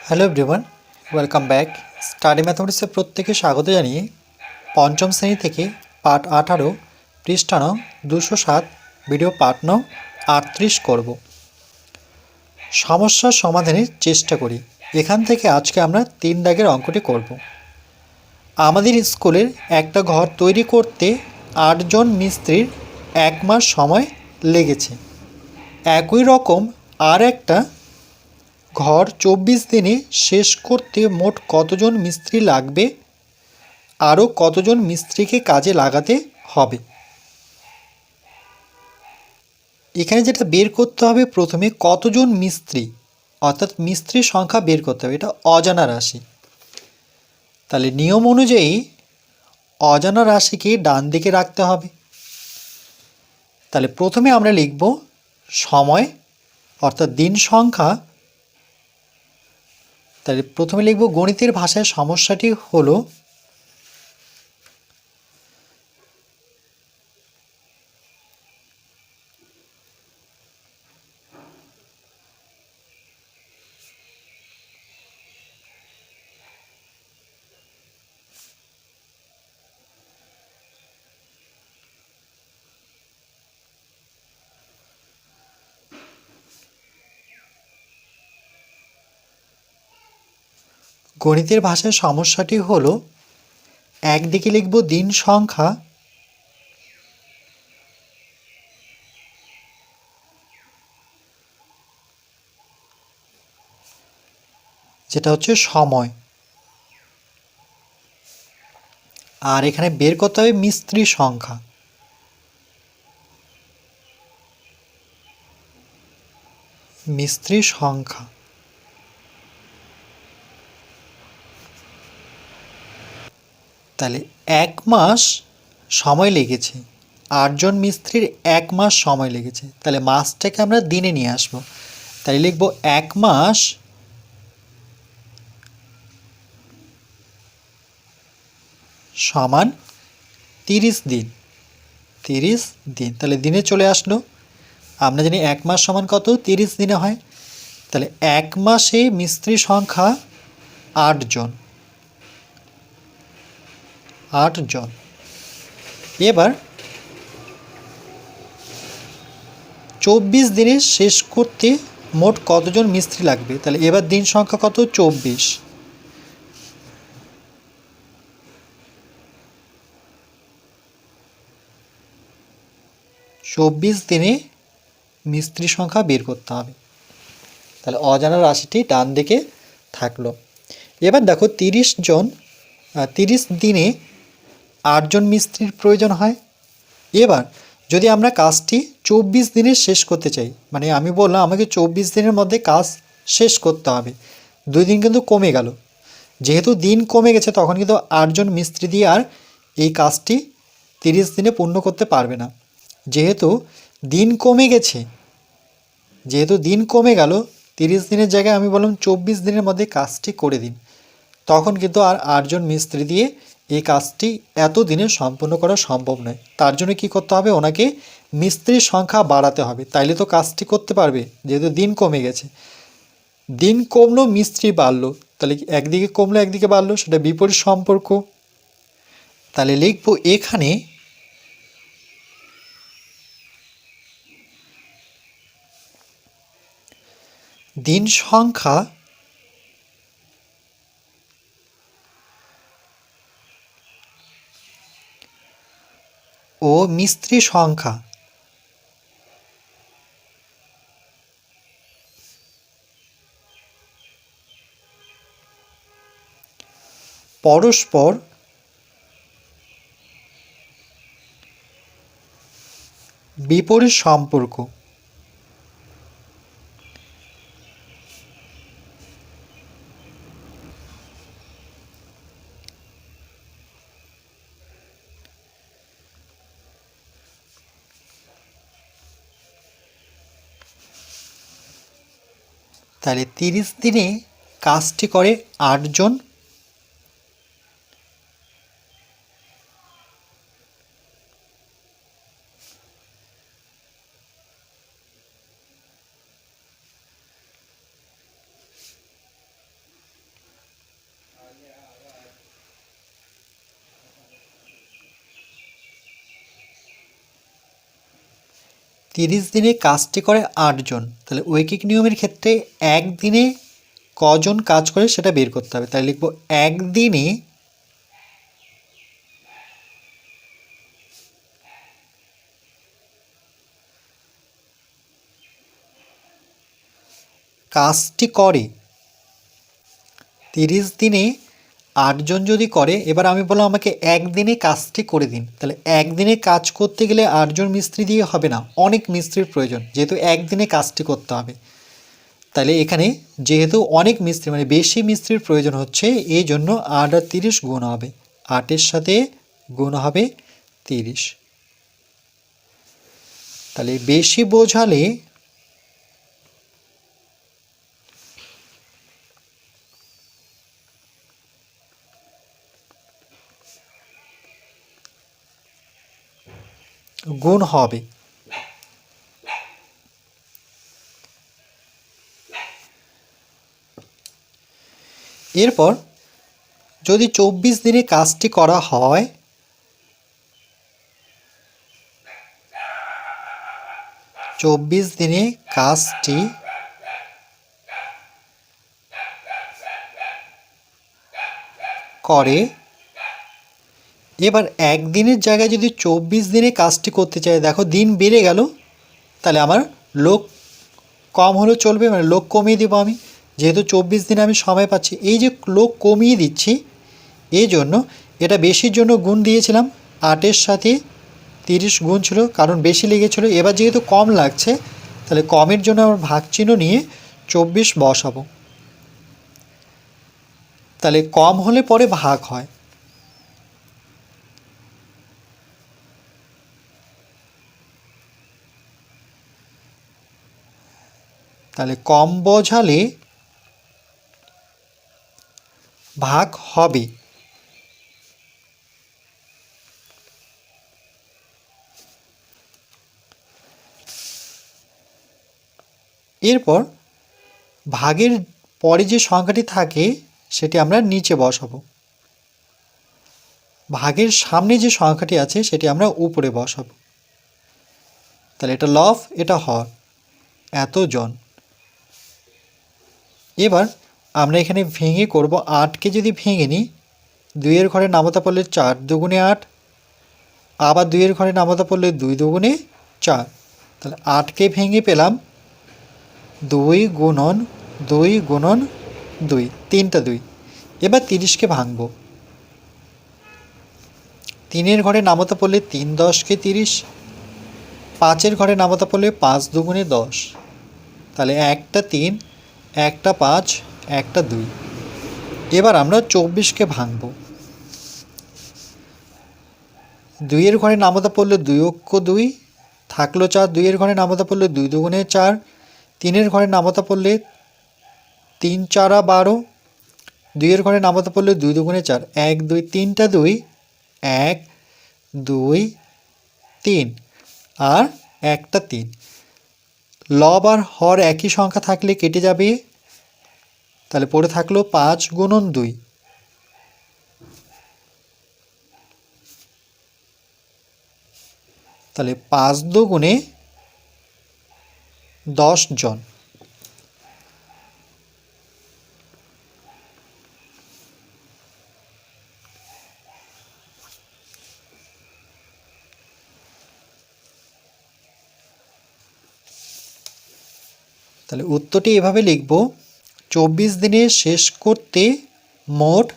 Hello everyone, welcome back. Study ম্যাথমেটিক্সের প্রত্যেকে স্বাগত জানিয়ে পঞ্চম শ্রেণী থেকে পাঠ 18 পৃষ্ঠা নং 207 ভিডিও পাঠ নং 38 করব। সমস্যার সমাধানের চেষ্টা করি। এখান থেকে আজকে আমরা 3 দাগের অঙ্কটি করব। আমাদের স্কুলের একটা ঘর তৈরি করতে 8 জন মিস্ত্রির 1 মাস সময় লেগেছে। একই রকম আর একটা ঘর 24 দিনে শেষ করতে মোট কতজন মিস্ত্রি লাগবে, আরও কতজন মিস্ত্রিকে কাজে লাগাতে হবে। এখানে যেটা বের করতে হবে, প্রথমে কতজন মিস্ত্রি অর্থাৎ মিস্ত্রির সংখ্যা বের করতে হবে। এটা অজানা রাশি, তাহলে নিয়ম অনুযায়ী অজানা রাশিকে ডান দিকে রাখতে হবে। তাহলে প্রথমে আমরা লিখব সময় অর্থাৎ দিন সংখ্যা। তাহলে প্রথমে লিখব গণিতের ভাষায় সমস্যাটি হলো গণিতের ভাষায় সমস্যাটি হলো একদিকে লিখব দিন সংখ্যা, যেটা হচ্ছে সময়, আর এখানে বের করতে হবে মিস্ত্রি সংখ্যা। মিস্ত্রি সংখ্যা তাহলে 1 মাস সময় লেগেছে, 8 জন মিস্ত্রির 1 মাস সময় লেগেছে। তাহলে মাসটাকে আমরা দিনে নিয়ে আসবো। তাহলে লিখব 1 মাস সমান 30 দিন। 30 দিন, তাহলে দিনে চলে আসলো। আমরা জানি 1 মাস সমান কত, 30 দিনে হয়। তাহলে 1 মাসে মিস্ত্রি সংখ্যা 8 জন। 8 জন। এবার 24 দিনে শেষ করতে মোট কতজন মিস্ত্রি লাগবে। তাহলে এবার দিন সংখ্যা কত, 24। 24 দিনে মিস্ত্রি সংখ্যা বের করতে হবে। তাহলে অজানা রাশিটি ডান দিকে থাকলো। এবার দেখো 30 দিনে 8 জন মিস্ত্রির প্রয়োজন হয়। এবার যদি আমরা কাজটি 24 দিনে শেষ করতে চাই, মানে আমি বললাম আমাকে 24 দিনের মধ্যে কাজ শেষ করতে হবে, 2 দিন কিন্তু কমে গেল। যেহেতু দিন কমে গেছে, তখন কিন্তু 8 জন মিস্ত্রি দিয়ে আর এই কাজটি 30 দিনে পূর্ণ করতে পারবে না। যেহেতু দিন কমে গেছে, যেহেতু দিন কমে গেল, 30 দিনের জায়গায় আমি বললাম 24 দিনের মধ্যে কাজটি করে দিন, তখন কিন্তু আর 8 জন মিস্ত্রি দিয়ে এই কাজটি এত দিনে সম্পূর্ণ করা সম্ভব নয়। তার জন্য কি করতে হবে, ওনাকে মিস্ত্রির সংখ্যা বাড়াতে হবে, তাইলে তো কাজটি করতে পারবে। যেহেতু দিন কমে গেছে, দিন কমলো মিস্ত্রি বাড়লো, তাহলে একদিকে কমলো একদিকে বাড়লো, সেটা বিপরীত সম্পর্ক। তাহলে লিখব এখানে দিন সংখ্যা ও মিস্ত্রি সংখ্যা পরস্পর বিপরীত সম্পর্ক। তাহলে 30 দিনে কাজটি করে 8 জন, 30 দিনে কাজটি করে 8 জন, তাহলে ঐকিক নিয়মের ক্ষেত্রে একদিনে কজন কাজ করে সেটা বের করতে হবে। তাহলে লিখব একদিনে কাজটি করে, 30 দিনে 8 জন যদি করে, এবার আমি বললাম আমাকে একদিনে কাজটি করে দিন। তাহলে একদিনে কাজ করতে গেলে 8 জন মিস্ত্রি দিয়ে হবে না, অনেক মিস্ত্রির প্রয়োজন, যেহেতু একদিনে কাজটি করতে হবে। তাহলে এখানে যেহেতু অনেক মিস্ত্রি মানে বেশি মিস্ত্রির প্রয়োজন হচ্ছে, এই জন্য 8 আর 30 গুণ হবে, 8-এর সাথে গুণ হবে 30। তাহলে বেশি বোঝালে গুণ হবে। এরপর যদি 24 দিনে কাজটি করা হয়, 24 দিনে কাজটি করে, এবার একদিনের জায়গায় যদি 24 দিনে কাজটি করতে চাই, দেখো দিন বেড়ে গেল, তাহলে আমার লোক কম হলেও চলবে, মানে লোক কমিয়ে দেবো আমি, যেহেতু 24 দিনে আমি সময় পাচ্ছি। এই যে লোক কমিয়ে দিচ্ছি, এই জন্য এটা বেশির জন্য গুণ দিয়েছিলাম, 8-এর সাথে 30 গুণ ছিল, কারণ বেশি লেগেছিলো। এবার যেহেতু কম লাগছে, তাহলে কমের জন্য আমার ভাগ চিহ্ন নিয়ে 24 বসাবো। তাহলে কম হলে পরে ভাগ হয়, তাহলে কম বোঝালে ভাগ হবে। এরপর ভাগের পরে যে সংখ্যাটি থাকে সেটি আমরা নিচে বসাবো, ভাগের সামনে যে সংখ্যাটি আছে সেটি আমরা উপরে বসাবো। তাহলে এটা লব, এটা হর, এতজন। এবার আমরা এখানে ভেঙে করব, 8কে যদি ভেঙে নিই, 2-এর ঘরে নামতা পড়লে 4 দুগুণে 8, আবার 2-এর ঘরে নামতা পড়লে 2 দুগুণে 4, তাহলে 8কে ভেঙে পেলাম 2 গুণন 2 গুণন 2, 3টা 2। এবার 30কে ভাঙব, 3-এর ঘরে নামতা পড়লে 3 10কে 30, 5-এর ঘরে নামতা পড়লে 5 দুগুণে 10, তাহলে একটা 3, একটা 5, একটা 2। এবার আমরা 24কে ভাঙব, 2-এর ঘরে নামতা পড়লে 2 অক্ষ 2, থাকলো 4, 2-এর ঘরে নামতা পড়লে 2 দুগুণে 4, 3-এর ঘরে নামতা পড়লে 3 4 12, 2-এর ঘরে নামতা পড়লে 2 দুগুণে 4, 1 2, 3টা 2, 1 2 3 আর একটা 3। লব আর হর একই সংখ্যা থাকলে কেটে যাবে, তাহলে পড়ে থাকলো 5 গুণন 2, তাহলে 5 দুগুণে 10 জন। তাহলে উত্তরটি এভাবে লিখব, 24 দিনে শেষ করতে মোট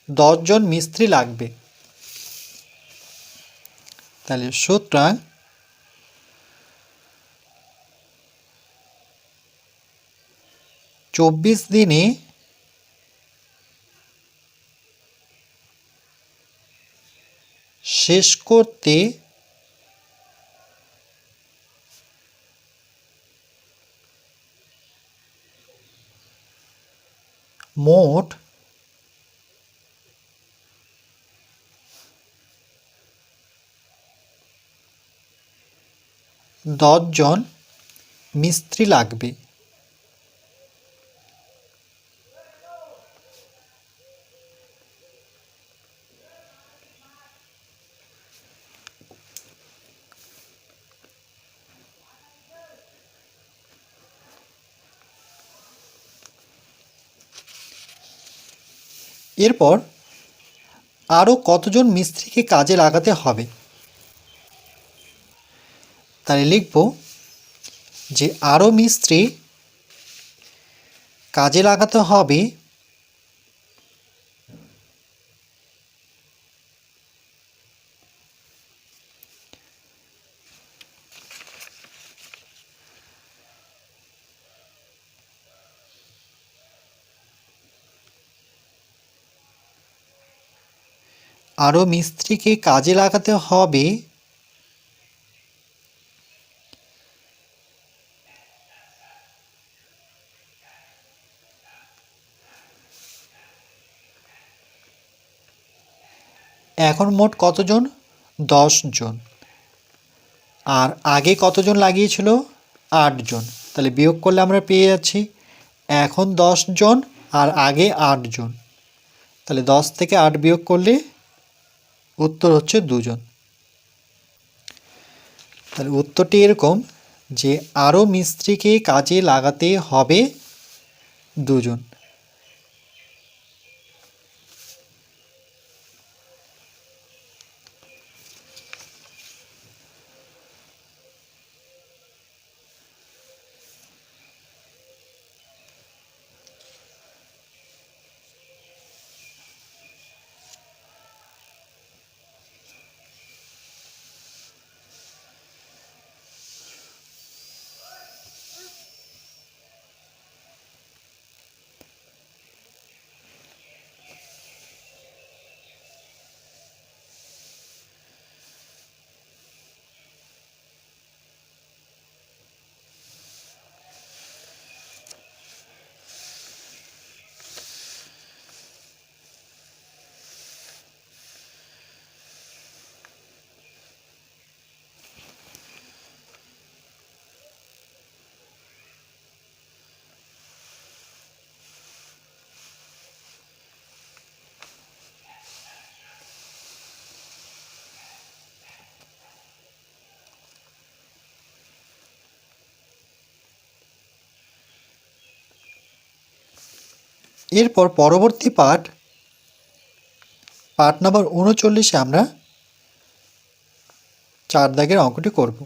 10 জন মিস্ত্রি লাগবে। তাহলে সুতরাং 24 দিনে শেষ করতে মোট 10 জন মিস্ত্রি লাগবে। এরপর আরও কতজন মিস্ত্রিকে কাজে লাগাতে হবে, তাহলে লিখব যে আরও মিস্ত্রি কাজে লাগাতে হবে আরও মিস্ত্রিকে কাজে লাগাতে হবে এখন মোট কতজন, 10 জন। আর আগে কতজন লাগিয়েছিল, 8 জন। তাহলে বিয়োগ করলে আমরা পেয়ে যাচ্ছি এখন 10 জন আর আগে 8 জন। তাহলে 10 থেকে 8 বিয়োগ করলে উত্তর হচ্ছে 2 জন। তাহলে উত্তরটি এরকম যে আরও মিস্ত্রিকে কাজে লাগাতে হবে 2 জন। এরপর পরবর্তী পাঠ নম্বর 39-এ আমরা 4 দাগের অঙ্কটি করব।